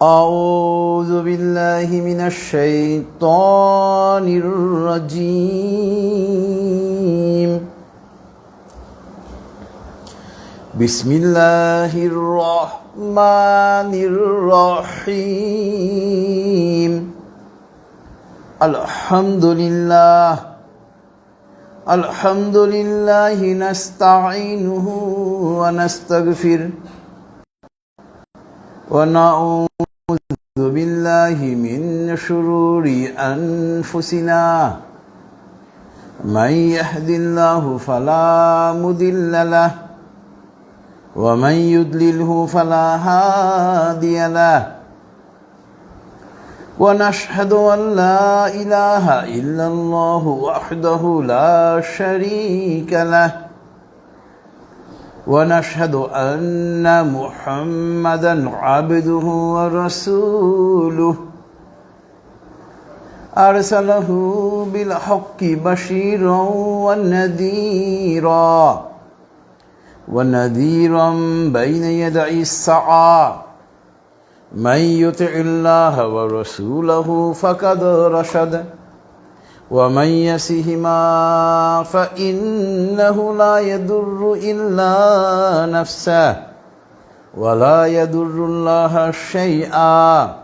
أعوذ بالله من الشيطان الرجيم. بسم الله الرحمن الرحيم. الحمد لله نستعينه ونستغفره ونعوذ بالله من شرور أنفسنا. من يهد الله فلا مضل له ومن يضلله فلا هادي له. ونشهد أن لا إله إلا الله وحده لا شريك له. ونشهد أن محمدا عبده ورسوله أرسله بالحق بشيرا ونذيرا بين يدي الساعة. من يطع الله ورسوله فقد رشد ومن يعصهما فإنه لا يضر إلا نفسه ولا يضر الله شيئا.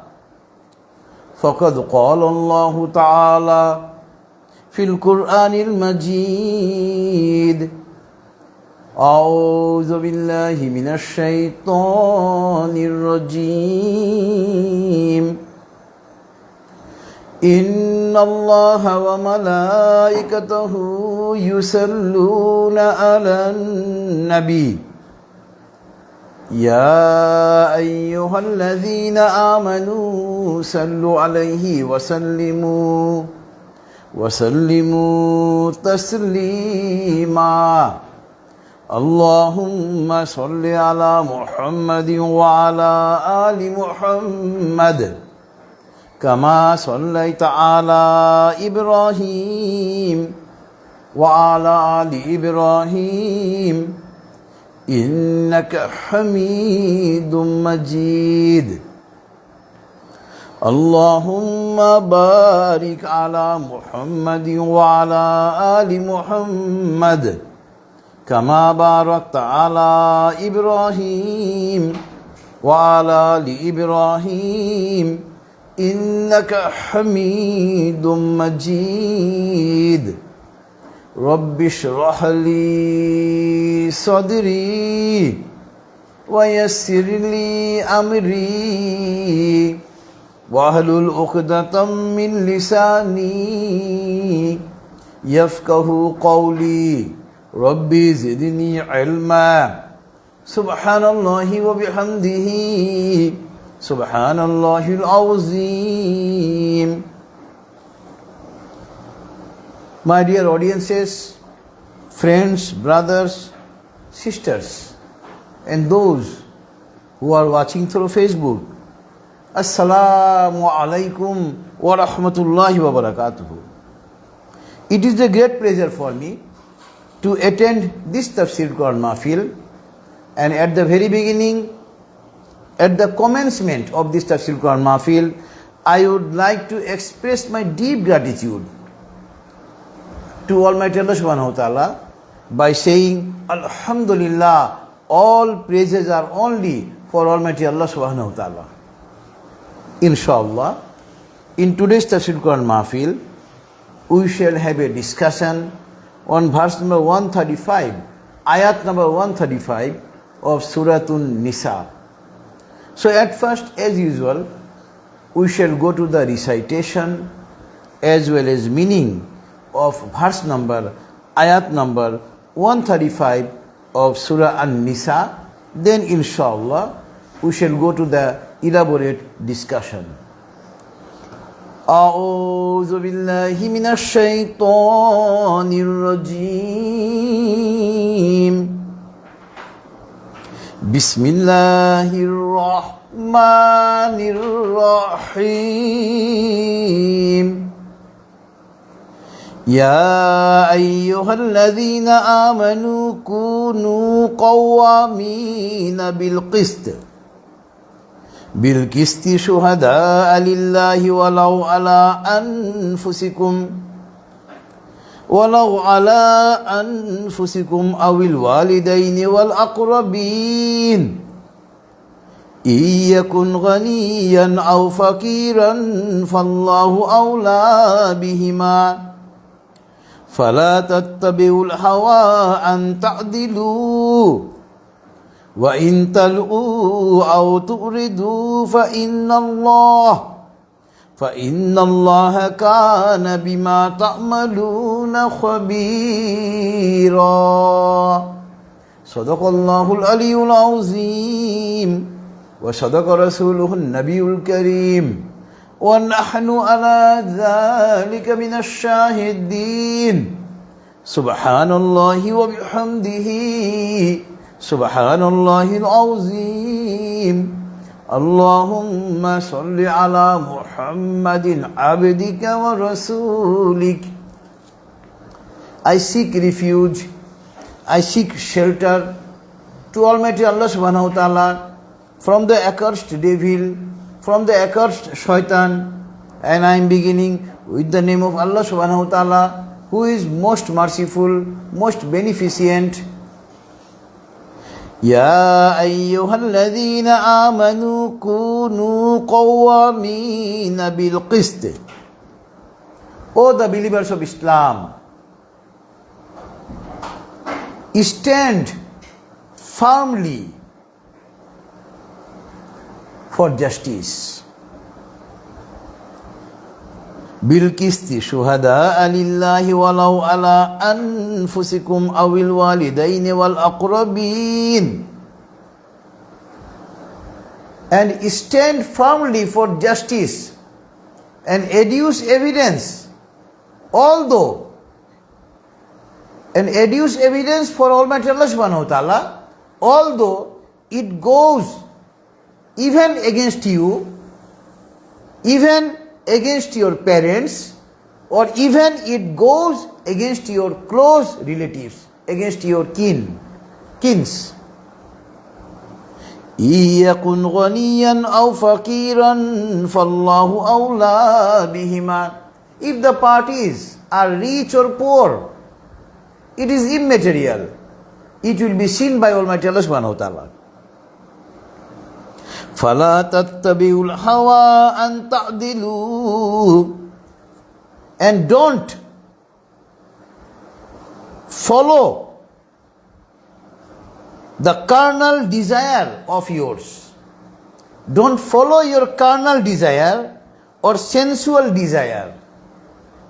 فقد قال الله تعالى في القرآن المجيد: أعوذ بالله من الشيطان الرجيم. إن الله وملائكته يصلون على النبي يا أيها الذين آمنوا صلوا عليه وسلموا تسليما. اللهم صل على محمد وعلى آل محمد كما صليت على إبراهيم وعلى آل إبراهيم إنك حميد مجيد. اللهم بارك على محمد وعلى آل محمد كما باركت على إبراهيم وعلى آل إبراهيم إنك حميد مجيد. رب اشرح لي صدري ويسر لي أمري واحلل عقدة من لساني يفقه قولي. ربي زدني علما. سبحان الله وبحمده سبحان الله العظيم. My dear audiences, friends, brothers, sisters, and those who are watching through Facebook, Assalamu alaikum wa rahmatullahi wa barakatuh. It is a great pleasure for me to attend this Tafsirul Qur'an Mahfil, and at the very beginning, at the commencement of this Tafsirul Qur'an Mahfil, I would like to express my deep gratitude to Almighty Allah subhanahu wa ta'ala by saying, Alhamdulillah, all praises are only for Almighty Allah subhanahu wa ta'ala. Inshallah, in today's Tafsirul Qur'an Mahfil, we shall have a discussion on verse number 135, Ayat number 135 of Suratun Nisha. So at first, as usual, we shall go to the recitation as well as meaning of verse number, ayat number 135 of Surah An-Nisa. Then inshallah, we shall go to the elaborate discussion. أعوذ بالله من الشيطان الرجيم. بسم الله الرحمن الرحيم. يا أيها الذين آمنوا كونوا قوامين بالقسط بالقسط شهداء لله ولو على أنفسكم أو الوالدين والأقربين إن يكن غنيا أو فقيرا فالله أولى بهما فلا تتبعوا الهوى أن تعدلوا وإن تلؤوا أو تؤردوا فإن الله كان بما تعملون خبيرا صدق الله العلي العظيم وصدق رسوله النبي الكريم ونحن على ذلك من الشاهدين سبحان الله وبحمده سبحان الله العظيم اللهم صل على محمد عبدك ورسولك. I seek refuge, I seek shelter to Almighty Allah subhanahu wa ta'ala from the accursed devil, from the accursed shaitan, and I am beginning with the name of Allah subhanahu wa ta'ala, who is most merciful, most beneficent. يا أيها الذين آمنوا كونوا قوامين بالقسط. O the believers of Islam, stand firmly for justice. بالقسط شهداء لله ولو على أنفسكم أو الوالدين والأقربين. And stand firmly for justice and adduce evidence, although and adduce evidence for Almighty Allah subhanahu wa ta'ala, although it goes even against you, even against your parents, or even it goes against your close relatives, against your kins. إِيَّكُنْ غَنِيًّا أَوْ فَقِيرًا فَاللَّهُ أَوْلَى بِهِمَا. If the parties are rich or poor, it is immaterial. It will be seen by Almighty Allah subhanahu wa ta'ala. فَلَا تَتَّبِعُوا الْهَوَىٰ أَن تَعْدِلُوا. And don't follow the carnal desire of yours. Don't follow your carnal desire or sensual desire.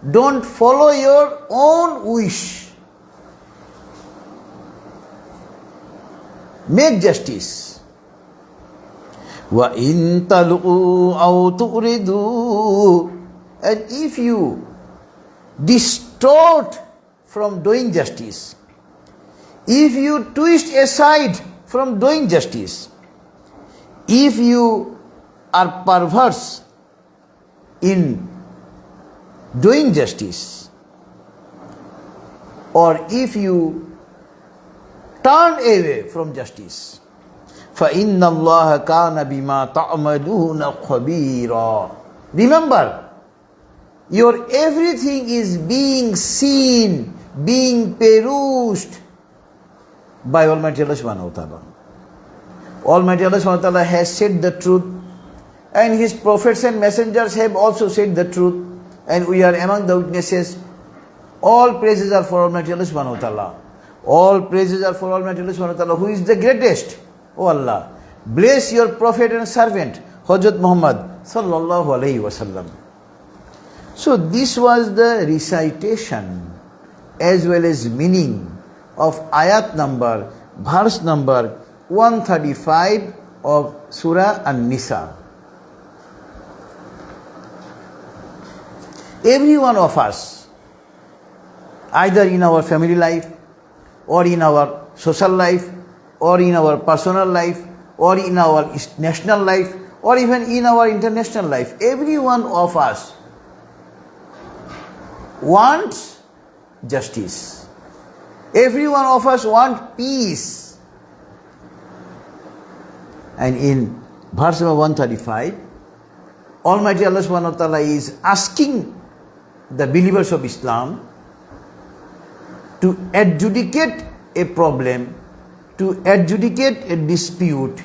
Don't follow your own wish. Make justice. وَإِن تَلْؤُوا أَوْ تُؤْرِدُوا. And if you distort from doing justice, if you twist aside from doing justice, if you are perverse in doing justice, or if you turn away from justice, فَإِنَّ اللَّهَ كَانَ بِمَا تَعْمَلُونَ خَبِيرًا. Remember, your everything is being seen, being perused by Almighty Allah subhanahu wa ta'ala. Almighty Allah subhanahu wa ta'ala has said the truth, and His prophets and messengers have also said the truth, and we are among the witnesses. All praises are for Almighty Allah subhanahu wa ta'ala. All praises are for Almighty Allah subhanahu wa ta'ala, who is the greatest. O Allah, bless your prophet and servant, Hazrat Muhammad sallallahu alayhi wasallam. So this was the recitation as well as meaning of ayat number, verse number 135 of Surah An-Nisha. Every one of us, either in our family life, or in our social life, or in our personal life, or in our national life, or even in our international life, every one of us wants justice. Every one of us wants peace. And in verse number 135, Almighty Allah subhanahu wa ta'ala is asking the believers of Islam to adjudicate a problem, to adjudicate a dispute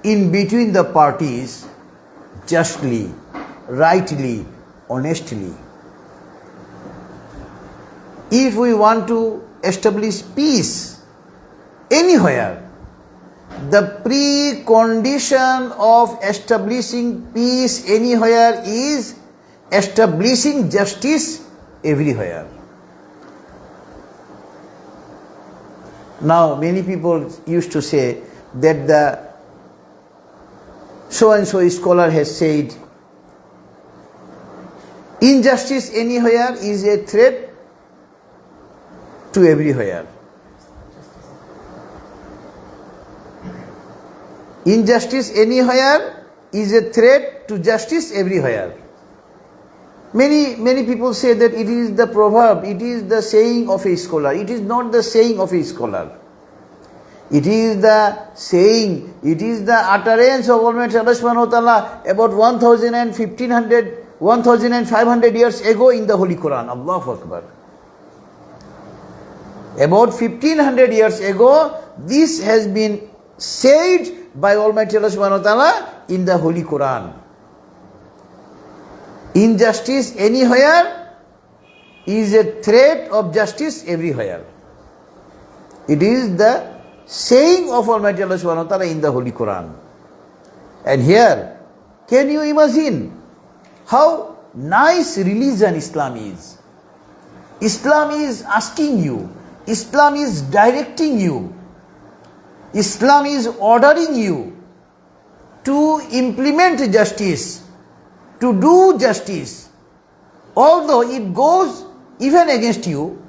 in between the parties justly, rightly, honestly. If we want to establish peace anywhere, the precondition of establishing peace anywhere is establishing justice everywhere. Now, many people used to say that the so and so scholar has said injustice anywhere is a threat to everywhere. Injustice anywhere is a threat to justice everywhere. Many people say that it is the proverb, it is the saying of a scholar. It is not the saying of a scholar. It is the saying, it is the utterance of Almighty Allah subhanahu wa ta'ala about 1,500 years ago in the Holy Qur'an. Allahu Akbar. About 1500 years ago, this has been said by Almighty Allah subhanahu wa ta'ala in the Holy Qur'an. Injustice anywhere is a threat of justice everywhere. It is the saying of Almighty Allah subhanahu wa ta'ala in the Holy Qur'an. And here, can you imagine how nice religion Islam is? Islam is asking you, Islam is directing you, Islam is ordering you to implement justice, to do justice, although it goes even against you,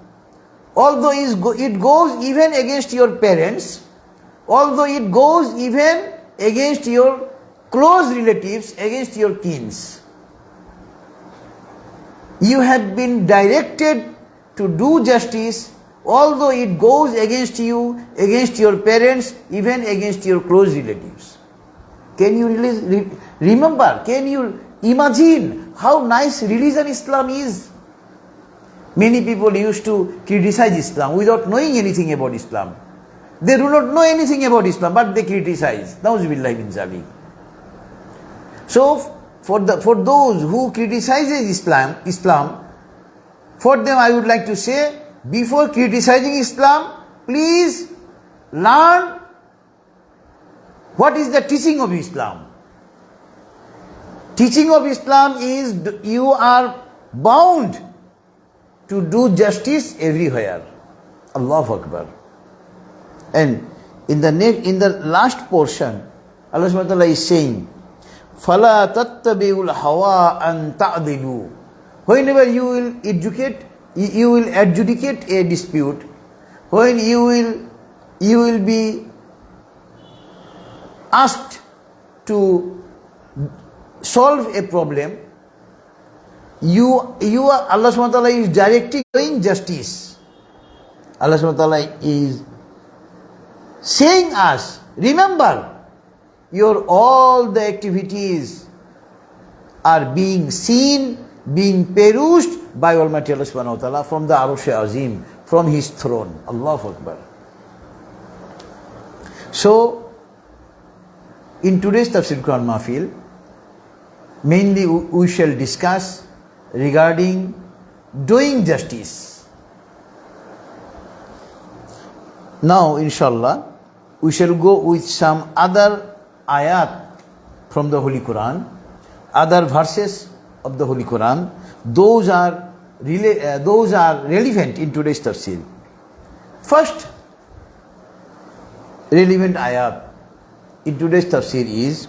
although it goes even against your parents, although it goes even against your close relatives, against your kins. You have been directed to do justice, although it goes against you, against your parents, even against your close relatives. Can you remember, can you imagine how nice religion Islam is? Many people used to criticize Islam without knowing anything about Islam. They do not know anything about Islam, but they criticize. Nauzubillahi min zalik. So, for those who criticizes Islam, for them I would like to say, before criticizing Islam, please learn what is the teaching of Islam. Teaching of Islam is you are bound to do justice everywhere. Allahu Akbar. And in the last portion, Allah subhanahu wa ta'ala is saying, فَلَا تَتَّبِعُوا الْهَوَىٰ أَن تَعْدِلُوا. Whenever you will adjudicate a dispute, when you will be asked to solve a problem, Allah subhanahu wa ta'ala is directing doing justice. Allah subhanahu wa ta'ala is saying us, remember, all the activities are being seen, being perused by Almighty Allah subhanahu wa ta'ala from the Arsh Azim, from His throne. Allahu Akbar. So, in today's Tafsirul Mahfil, mainly we shall discuss regarding doing justice. Now, inshallah, we shall go with some other ayat from the Holy Quran, other verses of the Holy Quran. Those are relevant in today's tafsir. First relevant ayat in today's tafsir is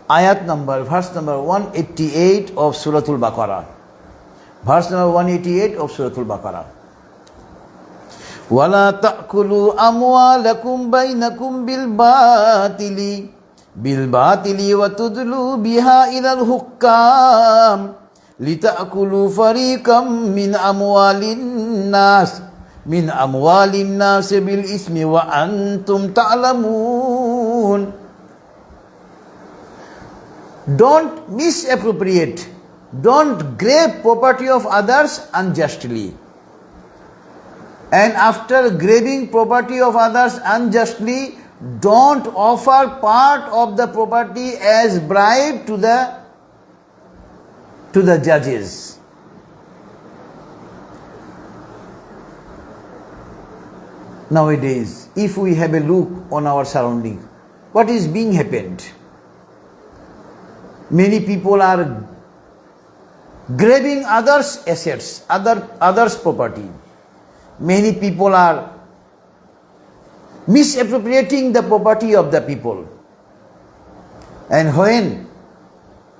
verse number 188 of Suratul Baqarah. Verse number 188 of Suratul Baqarah. وَلَا تَأْكُلُوا أَمْوَالَكُمْ بَيْنَكُمْ بِالْبَاطِلِ وَتُدْلُوا بِهَا إِلَى الْحُكَّامِ لِتَأْكُلُوا فَرِيقًا مِنْ أَمْوَالِ النَّاسِ بِالْإِثْمِ وَأَنْتُمْ تَعْلَمُونَ. Don't misappropriate, don't grab property of others unjustly. And after grabbing property of others unjustly, don't offer part of the property as bribe to the judges. Nowadays, if we have a look on our surrounding, what is being happened? Many people are grabbing others' assets, others' property. Many people are misappropriating the property of the people. And when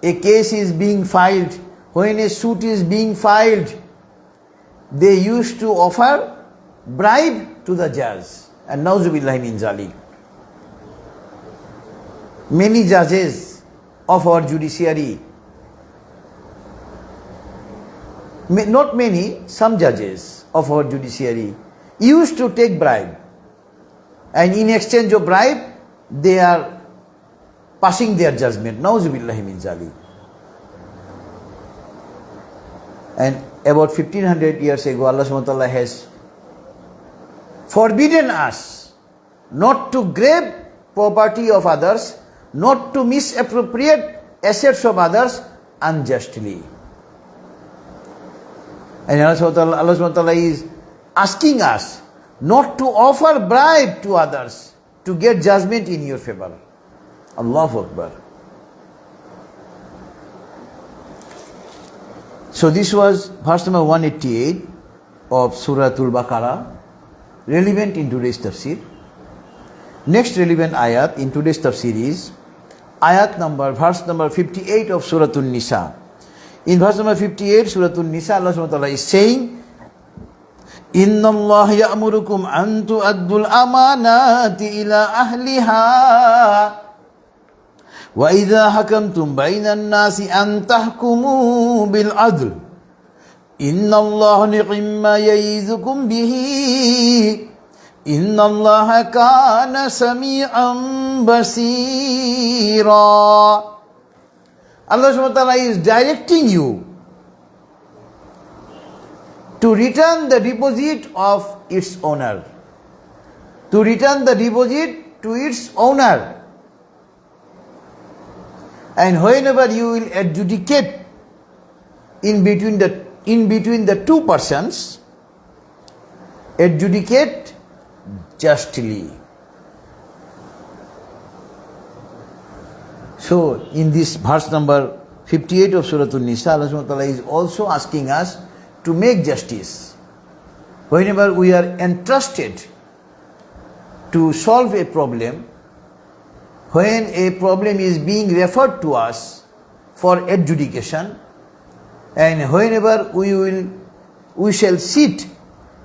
a case is being filed, when a suit is being filed, they used to offer bribe to the judge. And nauzubillahi min zalik. Many judges of our judiciary, not many, some judges of our judiciary used to take bribe. And in exchange of bribe, they are passing their judgment. Nauzubillahi min zalik. And about 1500 years ago, Allah subhanahu wa ta'ala has forbidden us not to grab property of others, not to misappropriate assets of others unjustly. And Allah subhanahu wa ta'ala is asking us not to offer bribe to others to get judgment in your favor. Allahu Akbar. So this was verse number 188 of Suratul Baqarah, relevant in today's tafsir. Next relevant ayat in today's tafsir is verse number 58 of Suratun Nisha. In verse number 58, Suratun Nisha, Allah subhanahu wa ta'ala is saying, Inna Allah ya'murukum an tu'addul amanati ila ahliha wa idha hakamtum bainan nasi an tahkumu bil adl. Inna Allah ni'imma ya'izukum bihi. Inna Allah kana sami'an basira. Allah subhanahu wa ta'ala is directing you to return the deposit of its owner. To return the deposit to its owner. And whenever you will adjudicate in between the two persons, adjudicate justly. So, in this verse number 58 of Surah An-Nisa, Allah subhanahu wa ta'ala is also asking us to make justice. Whenever we are entrusted to solve a problem, when a problem is being referred to us for adjudication, and whenever we shall sit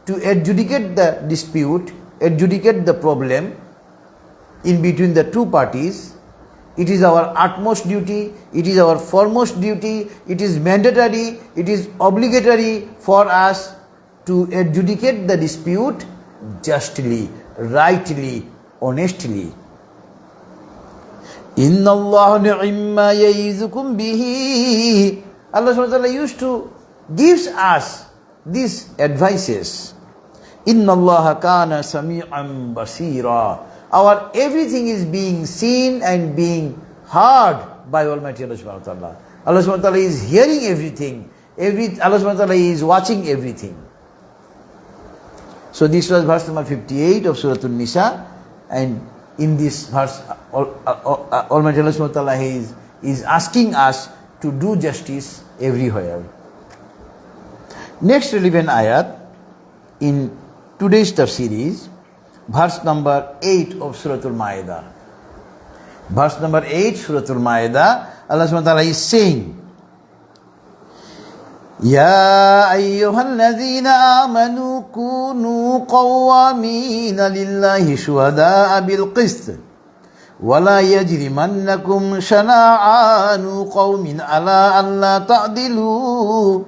to adjudicate the dispute, adjudicate the problem in between the two parties, it is our utmost duty, it is our foremost duty, it is mandatory, it is obligatory for us to adjudicate the dispute justly, rightly, honestly. Inna Allah ni'imma ya'izukum bihi. Allah subhanahu wa ta'ala used to gives us these advices. Inna Allah kana sami'an basira. Our everything is being seen and being heard by Almighty Allah subhanahu wa ta'ala. Allah subhanahu wa ta'ala is hearing everything. Allah subhanahu wa ta'ala is watching everything. So this was verse number 58 of Surah An-Nisa, and in this verse Almighty Allah subhanahu wa ta'ala is asking us to do justice everywhere. Next relevant ayat in today's tafsir is verse number 8 of Suratul Ma'idah. Verse number 8, Suratul Ma'idah, Allah subhanahu wa ta'ala is saying, Ya ayyuhalladhina amanu kunu qawwamina lillahi shuhada'a bil qist wa la yajrimannakum shana'anu qawmin ala an la ta'dilu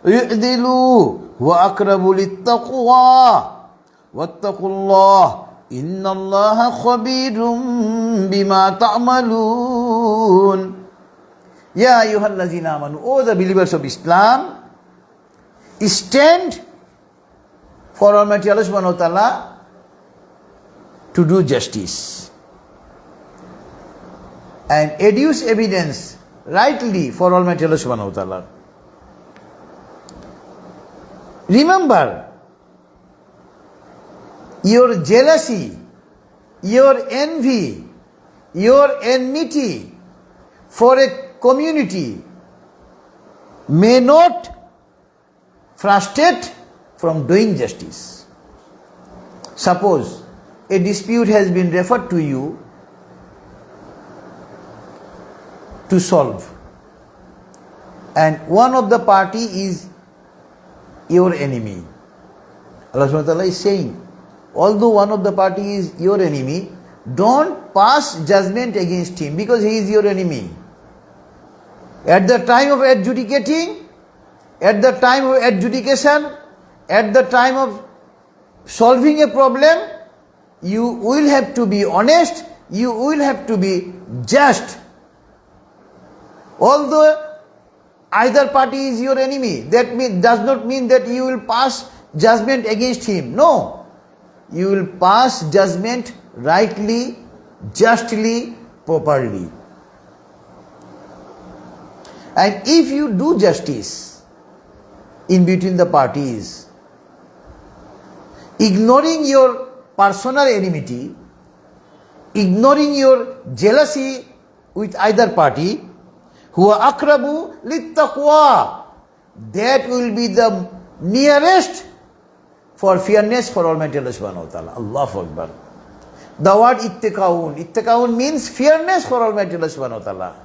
i'dilu wa aqrabu lit-taqwa wattaqullah innallaha khabirum bima ta'malun. Ya ayyuhallazina amanu, O the believers of Islam, stand for Almighty Allah subhanahu wa ta'ala to do justice and adduce evidence rightly for Almighty Allah subhanahu wa ta'ala. Remember, your jealousy, your envy, your enmity for a community may not frustrate from doing justice. Suppose a dispute has been referred to you to solve, and one of the party is your enemy. Allah subhanahu wa ta'ala is saying, although one of the party is your enemy, don't pass judgment against him because he is your enemy. At the time of adjudicating, at the time of adjudication, at the time of solving a problem, you will have to be honest, you will have to be just. Although either party is your enemy, that does not mean that you will pass judgment against him. No, you will pass judgment rightly, justly, properly. And if you do justice in between the parties, ignoring your personal enmity, ignoring your jealousy with either party, huwa akrabu littaqwa, that will be the nearest for fairness for Almighty Allah subhanahu wa ta'ala. Allahu Akbar. The word ittaqaun means fairness for Almighty Allah subhanahu wa ta'ala.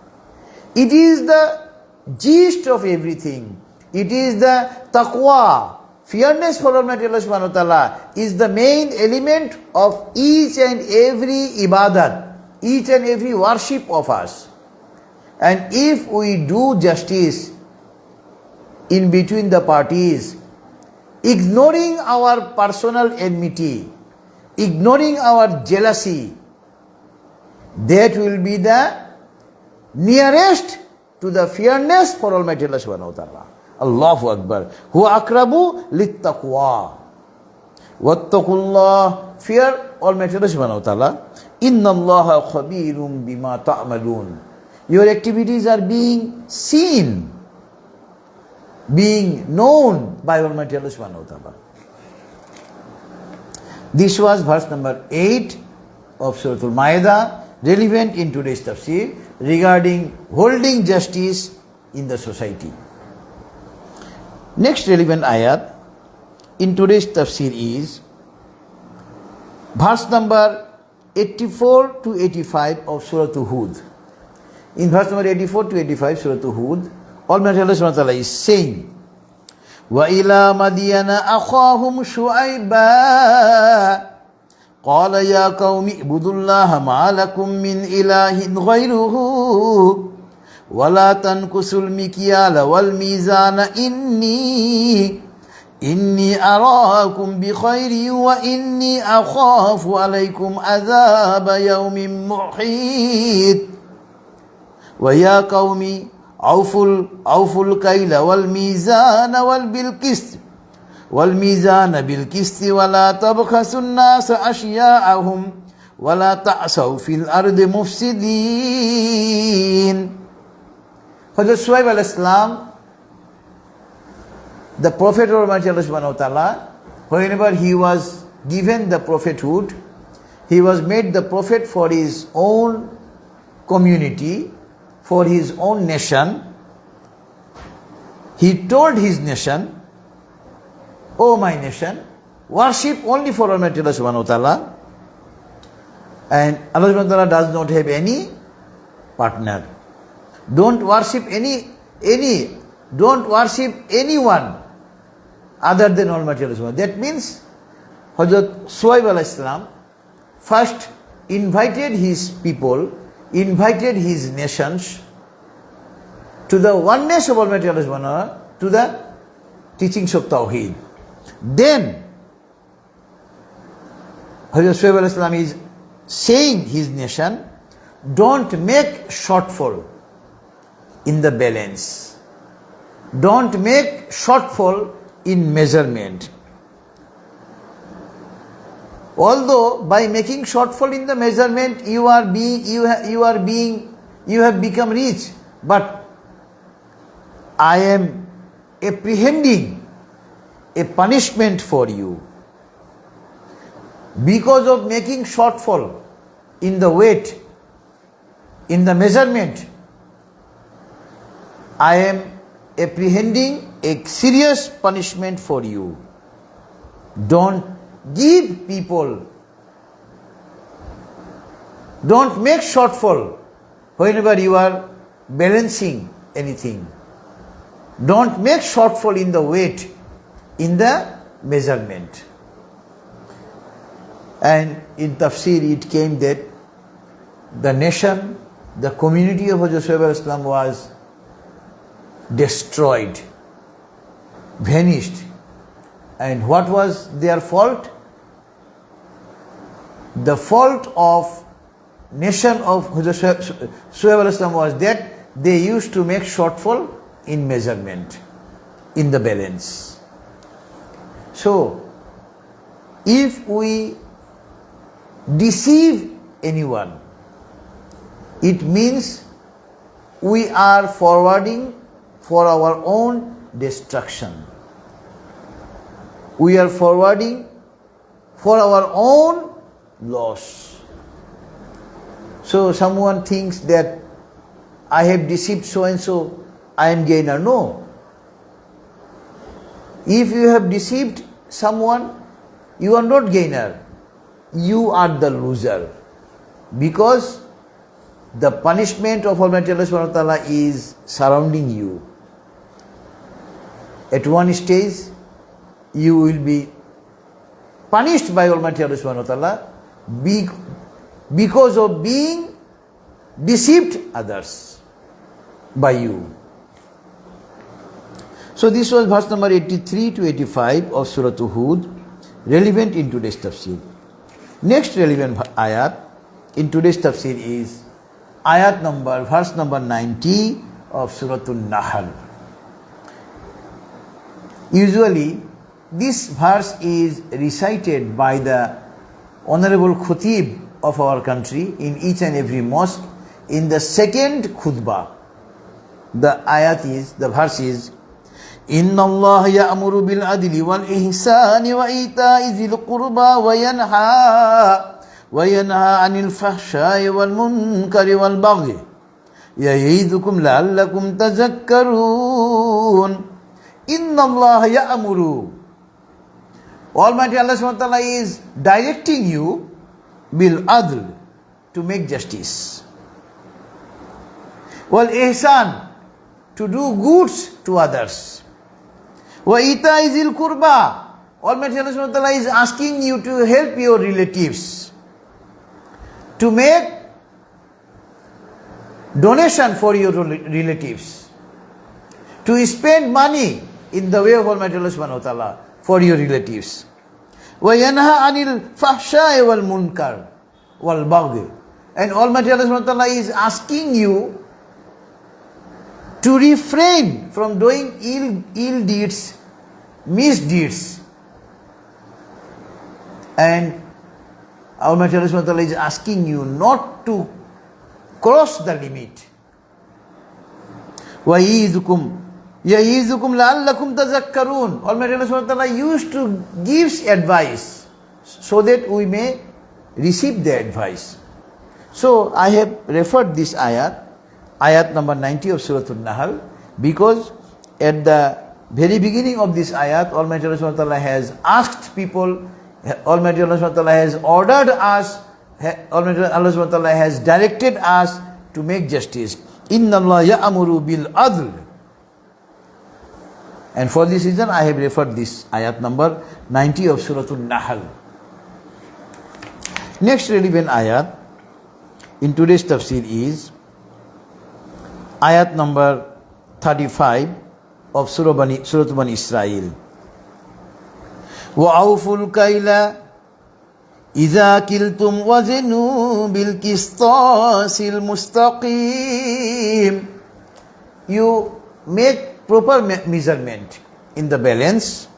It is the gist of everything. It is the taqwa. Fairness for Almighty Allah subhanahu wa ta'ala is the main element of each and every ibadat, each and every worship of us. And if we do justice in between the parties, ignoring our personal enmity, ignoring our jealousy, that will be the nearest to the fairness for Almighty Allah subhanahu wa ta'ala. Allahu Akbar. Huwa akrabu littaqwa. Wattaqullah. Fear Almighty Allah subhanahu wa ta'ala. Inna Allaha khabirum bima ta'malun. Your activities are being seen, being known by Almighty Allah subhanahu wa ta'ala. This was verse number 8 of Suratul Ma'idah, relevant in today's tafsir regarding holding justice in the society. Next relevant ayat in today's tafsir is verse number 84 to 85 of Suratun Hud. In verse number 84 to 85 Suratun Hud, Almighty Allah subhanahu wa ta'ala is saying, وَإِلَى مَدْيَنَ أَخَاهُمْ شُعَيْبًا قال يا قوم اعبدوا الله ما لكم من إله غيره ولا تنقصوا المكيال والميزان إني أراكم بخير وإني أخاف عليكم عذاب يوم محيط ويا قوم أوفوا الكيل والميزان بالقسط ولا تبخسوا الناس أشياءهم ولا تعثوا في الأرض مفسدين. Hazrat Shuaib alayhi salam, the Prophet of Almighty Allah subhanahu wa ta'ala, whenever he was given the prophethood, he was made the prophet for his own community, for his own nation. He told his nation, O my nation, worship only for Almighty Allah subhanahu wa ta'ala, and Allah subhanahu wa ta'ala does not have any partner. Don't worship don't worship anyone other than Almighty Allah subhanahu wa ta'ala. That means Hazrat Shuaib alayhi salam first invited his people, invited his nations to the oneness of Almighty Allah subhanahu wa ta'ala, to the teachings of Tawheed. Then Hazrat Shuaib alayhi salam is saying his nation, don't make shortfall in the balance. Don't make shortfall in measurement. Although by making shortfall in the measurement you have become rich, but I am apprehending a punishment for you. Because of making shortfall in the weight, in the measurement, I am apprehending a serious punishment for you. Don't give people, don't make shortfall whenever you are balancing anything. Don't make shortfall in the weight, in the measurement. And in Tafsir it came that the nation, the community of Hazrat Shuaib al-Islam was destroyed, vanished. And what was their fault? The fault of nation of Hazrat Shuaib al-Islam was that they used to make shortfall in measurement, in the balance. So, if we deceive anyone, it means we are forwarding for our own destruction. We are forwarding for our own loss. So someone thinks that I have deceived so and so, I am gainer. No. If you have deceived someone, you are not gainer. You are the loser. Because the punishment of Almighty Allah Subhanahu wa Ta'ala is surrounding you. At one stage, you will be punished by Almighty Allah Subhanahu wa Ta'ala because of being deceived others by you. So this was verse number 83 to 85 of Suratun Hud, relevant in today's tafsir. Next relevant ayat in today's tafsir is verse number 90 of Suratun Nahl. Usually, this verse is recited by the Honorable Khatib of our country in each and every mosque in the second khutbah. The verse is, Inna Allah ya'muru bil adli wal ihsani wa ita'i zil qurba wa yanha anil fahsha'i wal munkari wal baghi ya'idukum la'allakum tazakkarun. Inna Allah ya'muru. Almighty Allah subhanahu wa ta'ala is directing you bil adl, to make justice. Wal ihsan, to do goods to others. Wa ita'i zil qurba. Almighty Allah subhanahu wa ta'ala is asking you to help your relatives, to make donation for your relatives, to spend money in the way of Almighty Allah subhanahu wa ta'ala for your relatives. Wa yanha anil fahsha'i wal munkar wal baghi. And Almighty Allah subhanahu wa ta'ala is asking you to refrain from doing ill deeds, misdeeds. And Almighty Allah subhanahu wa ta'ala is asking you not to cross the limit. Ya'izukum la'allakum tazakkarun. Almighty Allah subhanahu wa ta'ala used to give advice so that we may receive the advice. So I have referred this ayat number 90 of Suratun Nahl, because at the very beginning of this ayat, Almighty Allah subhanahu wa ta'ala has asked people, Almighty Allah subhanahu wa ta'ala has ordered us, Almighty Allah subhanahu wa ta'ala has directed us to make justice. Inna Allah ya'muru bil adl. And for this reason, I have referred this ayat number 90 of Suratun Nahl. Next relevant ayat in today's tafsir is ayat number 35 of Surah Bani Israel. وَأَوْفُوا الْكَيْلَ إِذَا كِلْتُمْ وَزِنُوا بِالْقِسْطَاسِ الْمُسْتَقِيمِ you make proper measurement in the balance,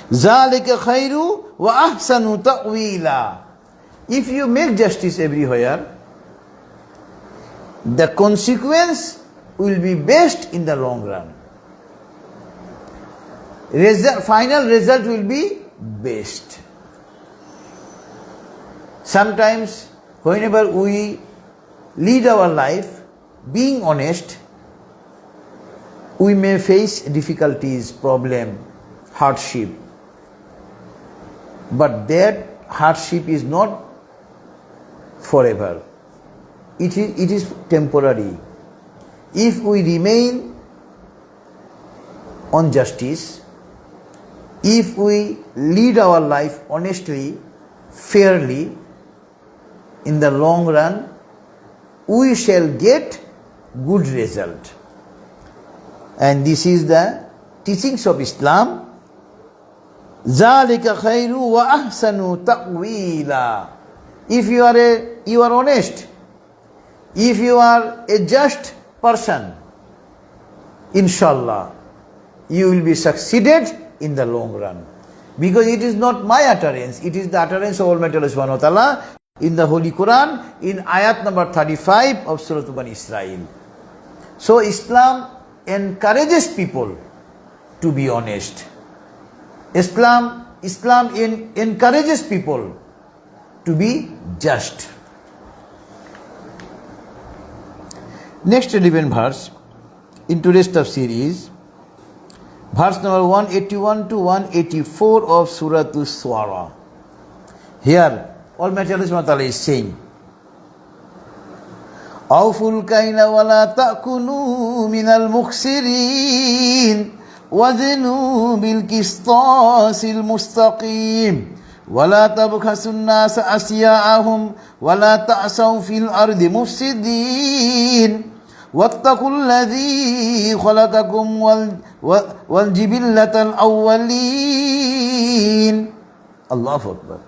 ذَلِكَ خَيْرُ وَأَحْسَنُ تَأْوِيلًا. If you make justice everywhere, the consequence will be best in the long run. Final result will be best. Sometimes, whenever we lead our life being honest, we may face difficulties, problem, hardship. But that hardship is not forever. It is temporary. If we remain on justice, if we lead our life honestly, fairly, in the long run, we shall get good result. And this is the teachings of Islam. ذَلِكَ خَيْرُ وَأَحْسَنُ تَأْوِيلًا. If you are honest, if you are a just person, inshallah, you will be succeeded in the long run. Because it is not my utterance, it is the utterance of Almighty Allah subhanahu wa ta'ala in the Holy Qur'an, in Ayat number 35 of Suratun Israel. So Islam encourages people to be honest. Islam encourages people to be just. Next relevant verse in today's tafsir is verse number 181 to 184 of Suratun. Here, Almighty Allah is saying, أَوْفُوا الْكَيْلَ وَلَا تَأْكُلُوا مِنَ الْمُخْسِرِينَ وَزِنُوا بِالْقِسْطَاسِ الْمُسْتَقِيمِ وَلَا تَبْخَسُوا النَّاسَ أَشْيَاءَهُمْ وَلَا تَعْثَوْا فِي الْأَرْضِ مُفْسِدِينَ وَاتَّقُوا الَّذِي خَلَقَكُمْ وَالْجِبِلَّةَ الْأَوَّلِينَ. Allahu Akbar.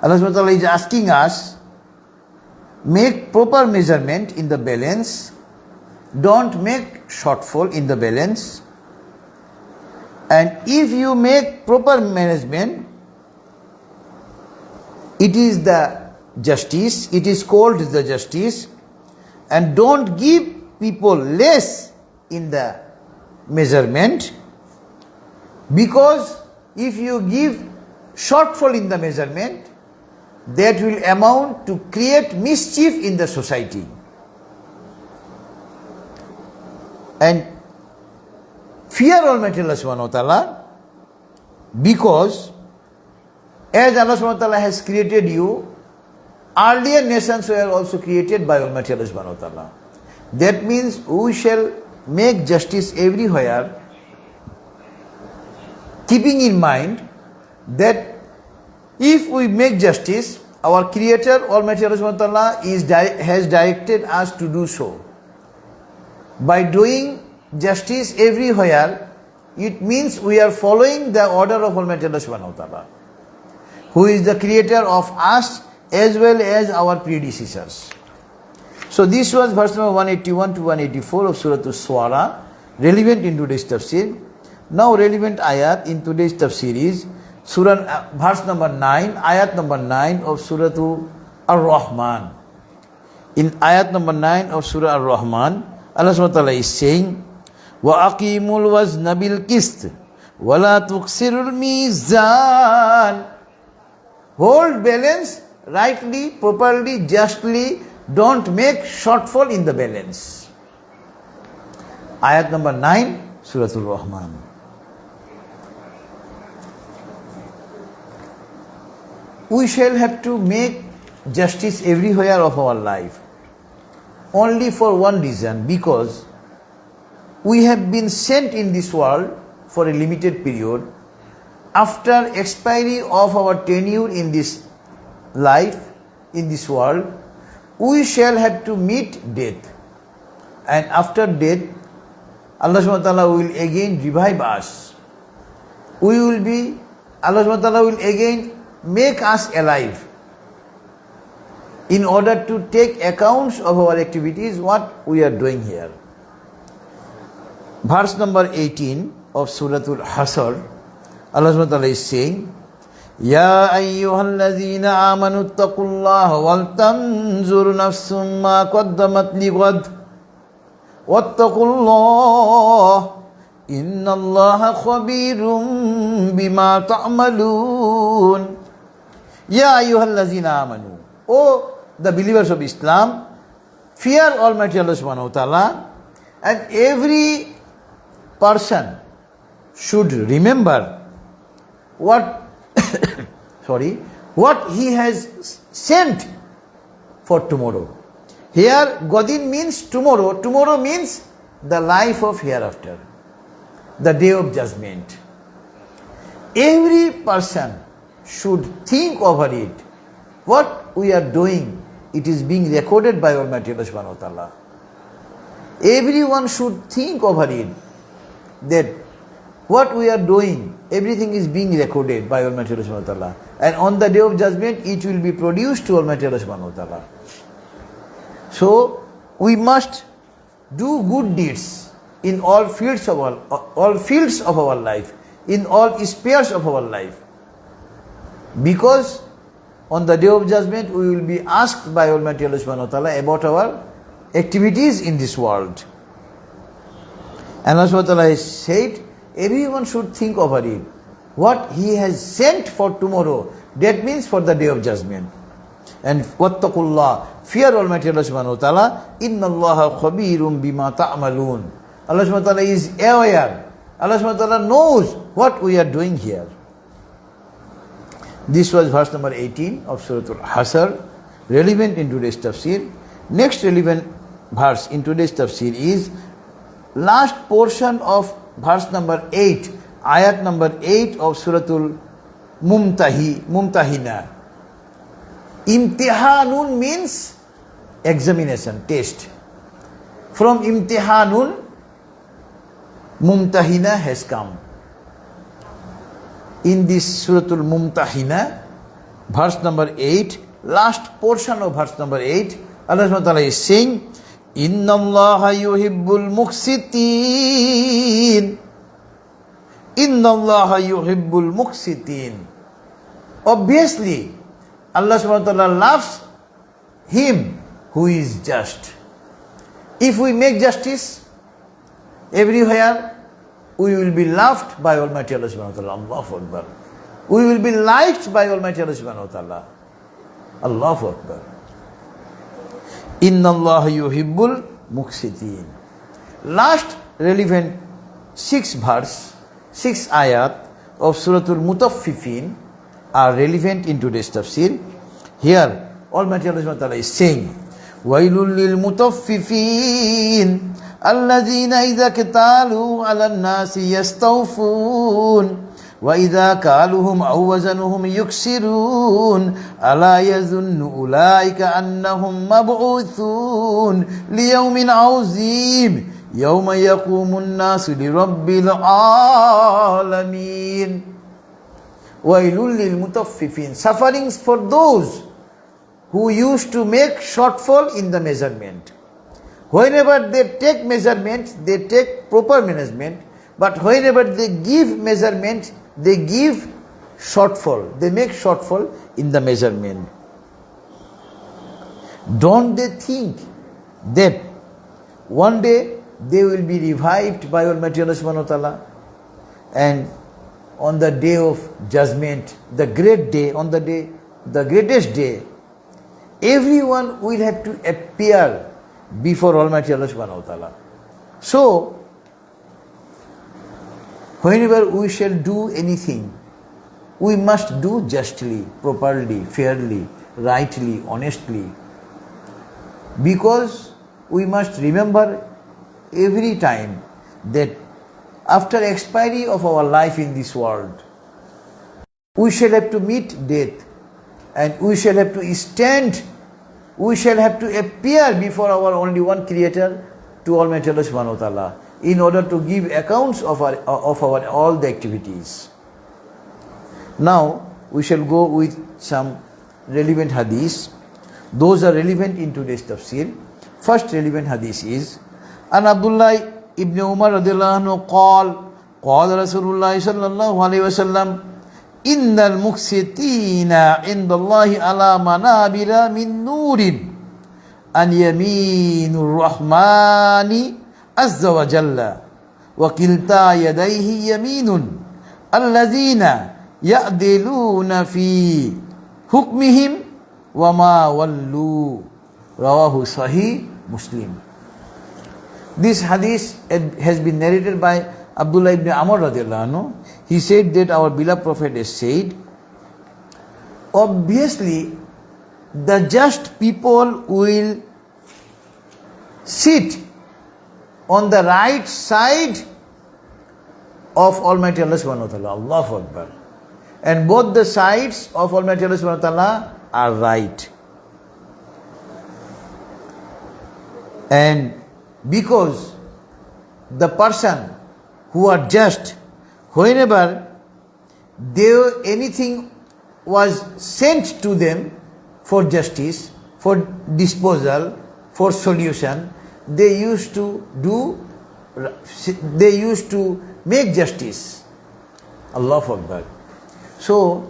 Allah subhanahu wa ta'ala is asking us, make proper measurement in the balance, don't make shortfall in the balance, and if you make proper management, it is the justice, it is called the justice, and don't give people less in the measurement, because if you give shortfall in the measurement, that will amount to create mischief in the society. And fear Almighty Allah subhanahu wa ta'ala, because as Allah subhanahu wa ta'ala has created you, earlier nations were also created by Almighty Allah subhanahu wa ta'ala. That means we shall make justice everywhere, keeping in mind that if we make justice, our Creator, Almighty Allah subhanahu wa ta'ala, has directed us to do so. By doing justice everywhere, it means we are following the order of Almighty Allah subhanahu wa ta'ala, who is the Creator of us as well as our predecessors. So this was verse number 181 to 184 of Suratun, relevant in today's tafsir. Now relevant ayat in today's tafsir is verse number 9, ayat number 9 of Suratun Ar-Rahman. In ayat number 9 of Surah Ar-Rahman, Allah subhanahu wa ta'ala is saying, وَأَقِيمُوا الْوَزْنَ بِالْقِسْطِ وَلَا تُخْسِرُوا الْمِيزَانَ. Hold balance rightly, properly, justly. Don't make shortfall in the balance. Ayat number 9, Suratul Rahman. We shall have to make justice everywhere of our life, only for one reason, because we have been sent in this world for a limited period. After expiry of our tenure in this life, in this world, we shall have to meet death. And after death, Allah subhanahu wa ta'ala will again revive us. Allah subhanahu wa ta'ala will again make us alive. in order to take accounts of our activities, what we are doing here. Verse number 18 of Suratul Hasr, Allah subhanahu wa ta'ala is saying, Ya ayyuhalladhina amanu attaqullaha wal tanzur nafsum ma qaddamat lighad wattaqullaha innallaha khabirum bima ta'malun. Ya ayyuhalladhina amanu, O the believers of Islam, fear Almighty Allah subhanahu wa ta'ala, and every person should remember what what he has sent for tomorrow. Here Godin means tomorrow. Tomorrow means the life of hereafter, the day of judgment. Every person should think over it. What we are doing, it is being recorded by Almighty Allah subhanahu wa ta'ala. Everyone should think over it, that what we are doing, everything is being recorded by Almighty Allah subhanahu wa ta'ala. And on the day of judgment, it will be produced to Almighty Allah subhanahu wa ta'ala. So, we must do good deeds in all fields of our life, in all spheres of our life. Because on the day of judgment, we will be asked by Almighty Allah subhanahu wa ta'ala about our activities in this world. And Allah subhanahu wa ta'ala has said, everyone should think over it. What he has sent for tomorrow, that means for the day of judgment. And wattaqullah, fear Almighty Allah subhanahu wa ta'ala, innallaha khabirum bima ta'malun. Allah subhanahu wa ta'ala is aware. Allah subhanahu wa ta'ala knows what we are doing here. This was verse number 18 of Suratul Hasr, relevant in today's tafsir. Next relevant verse in today's tafsir is last portion of verse number 8, ayat number 8 of Suratul Mumtahina. Imtihanun means examination, test. From imtihanun, Mumtahina has come. In this Suratul Mumtahina, verse number 8, last portion of verse number 8, Allah subhanahu wa ta'ala is saying, Inna Allaha yuhibbul muqsitin. Inna Allaha yuhibbul muqsitin. Obviously, Allah subhanahu wa ta'ala loves him who is just. If we make justice everywhere, we will be loved by Almighty Allah subhanahu wa ta'ala. Allahu Akbar. We will be liked by Almighty Allah subhanahu wa ta'ala. Allahu Akbar. Inna Allah yuhibbul muqsitin. Last relevant 6 verse, 6 ayat of Suratul Mutaffifin are relevant in today's tafsir. Here, Almighty Allah subhanahu wa ta'ala is saying, Wailul lil mutaffifin alladhina idha kitalu ala nasi yastawfun wa idha kaluhum aw wazanuhum yuksirun ala yazunnu ulaika annahum mab'uthun liyawmin azim yawma yaqumun nasu lirabbil alamin. Wailul lil mutaffifin, sufferings for those who used to make shortfall in the measurement. Whenever they take measurement, they take proper management, but whenever they give measurement, they give shortfall. They make shortfall in the measurement. Don't they think that one day they will be revived by Almighty Allah subhanahu wa ta'ala, and on the day of judgment, the great day, on the day, the greatest day, everyone will have to appear before Almighty Allah subhanahu wa ta'ala. So, whenever we shall do anything, we must do justly, properly, fairly, rightly, honestly. Because we must remember every time that after expiry of our life in this world, we shall have to meet death, and we shall have to stand, we shall have to appear before our only one Creator, to Almighty Allah subhanahu wa ta'ala, in order to give accounts of our all the activities. Now we shall go with some relevant hadith Those are relevant in today's tafsir. First relevant hadith is An Abdullah ibn Umar radiallahu anhu قال رسول الله صلى الله عليه وسلم إن المقسطين عند الله على منابر من نور عن يمين الرحمن عز وجل وكلتا يديه يمين الذين يعدلون في حكمهم وما ولوا رواه صحيح Muslim. This hadith has been narrated by Abdullah ibn Amr radiallahu anhu. He said that our beloved Prophet has said, obviously the just people will sit on the right side of Almighty Allah subhanahu wa ta'ala. Allahu Akbar. And both the sides of Almighty Allah subhanahu wa ta'ala are right. And because the person who are just, whenever anything was sent to them for justice, for disposal, for solution, they used to make justice. Allahu Akbar. So,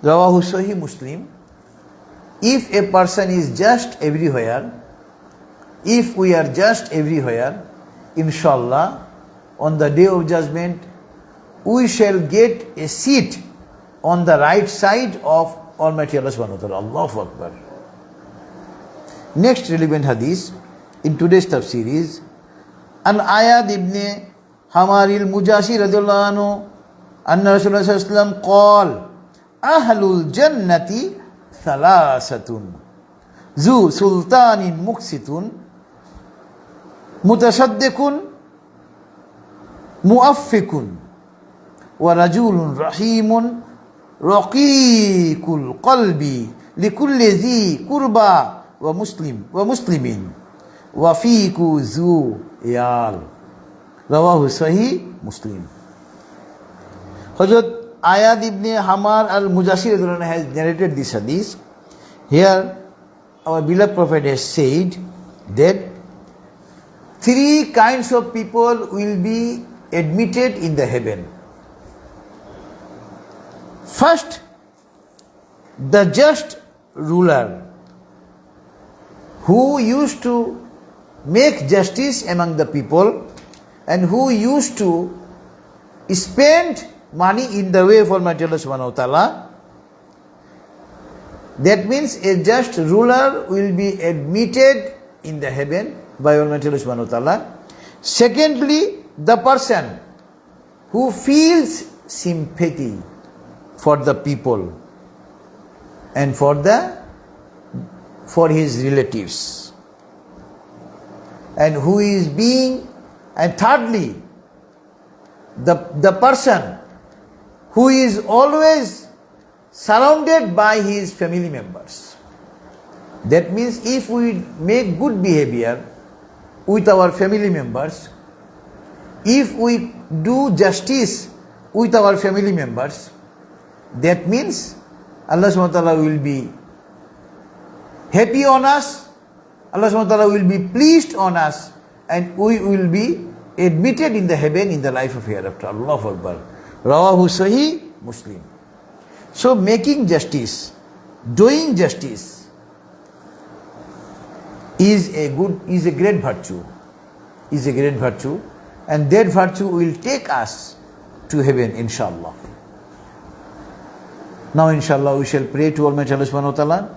Rawahu Sahih Muslim, if a person is just everywhere, if we are just everywhere, inshallah, on the day of judgment, we shall get a seat on the right side of Almighty Allah subhanahu wa ta'ala. Allahu Akbar. Next relevant hadith in today's tafsir is An Ayat ibn Hamaril Mujasi radhiyallahu anhu anna Rasulullah sallallahu alaihi wasallam qala Ahlul jannati thalasatun zu sultanin muqsitun mutasaddiqun muaffikun wa rajulun rahimun raqiqul qalbi likulli zi kurba wa muslimin wa fiku zu iyal. Rawahu Sahih Muslim. Hazrat Ayat ibn Hamar al-Mujasir has narrated this hadith. Here our beloved Prophet has said that three kinds of people will be admitted in the heaven. First, the just ruler who used to make justice among the people and who used to spend money in the way of Almighty Allah subhanahu wa ta'ala. That means a just ruler will be admitted in the heaven by Almighty Allah subhanahu wa ta'ala. Secondly, the person who feels sympathy for the people and for his relatives, and who is being, and thirdly, the person who is always surrounded by his family members. That means if we make good behavior with our family members, if we do justice with our family members, that means Allah subhanahu wa ta'ala will be happy on us, Allah subhanahu wa ta'ala will be pleased on us, and we will be admitted in the heaven in the life of hereafter. Allahu Akbar. Rawahu Sahih Muslim. So making justice, doing justice is a great virtue, and that virtue will take us to heaven, inshallah. Now, inshallah, we shall pray to Almighty Allah subhanahu wa ta'ala.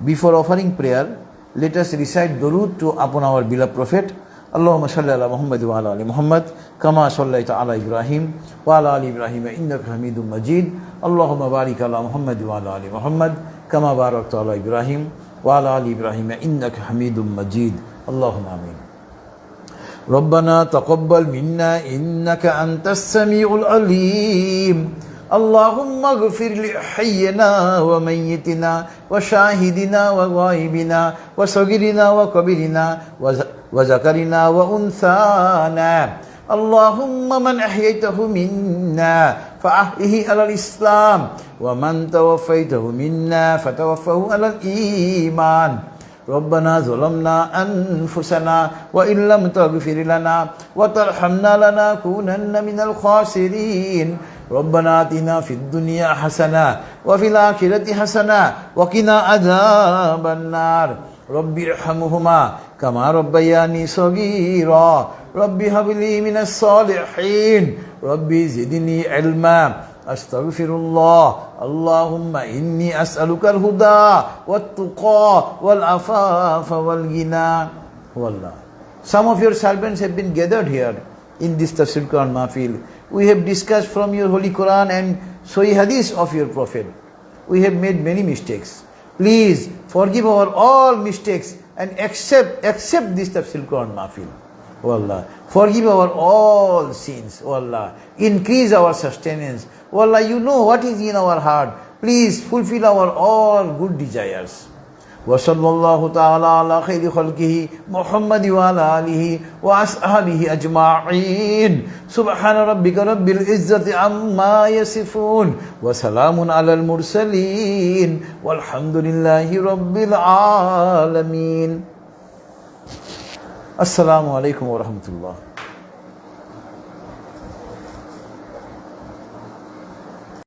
Before offering prayer, let us recite durood upon our beloved Prophet. Allahumma salli ala Muhammad wa ala ali Muhammad kama sallaita ala Ibrahim wa ala ali Ibrahim innaka Hamidum Majid. Allahumma barik ala Muhammad wa ala ali Muhammad kama barakta ala Ibrahim wa ala ali Ibrahim innaka Hamidum Majid. Allahumma amin. ربنا تقبل منا إنك أنت السميع العليم اللهم اغفر لحينا وميتنا وشاهدنا وغائبنا وصغيرنا وكبيرنا وذكرنا وأنثانا اللهم من أحييته منا فأحيه على الإسلام ومن توفيته منا فتوفه على الإيمان ربنا ظلمنا أنفسنا وإن لم تغفر لنا وترحمنا لنكونن من الخاسرين ربنا آتنا في الدنيا حسنة وفي الآخرة حسنة وقنا عذاب النار رب ارحمهما كما ربياني صغيرا رب هب لي من الصالحين رب زدني علما أستغفر الله اللهم إني أسألك الهدى والتقى والعفاف والغنى والله. Some of your servants have been gathered here in this Tafsirul Quran Mahfil. We have discussed from your Holy Quran and Sahih Hadith of your Prophet. We have made many mistakes. Please forgive our all mistakes and accept this Tafsirul Quran Mahfil. O Allah, forgive our all sins. O Allah, increase our sustenance. O Allah, you know what is in our heart. Please fulfill our all good desires. وصلى الله تعالى على خير خلقه محمد وعلى آله وأصحابه أجمعين سبحان ربك رب العزة عما يصفون وسلام على المرسلين والحمد لله رب العالمين. السلام عليكم ورحمة الله.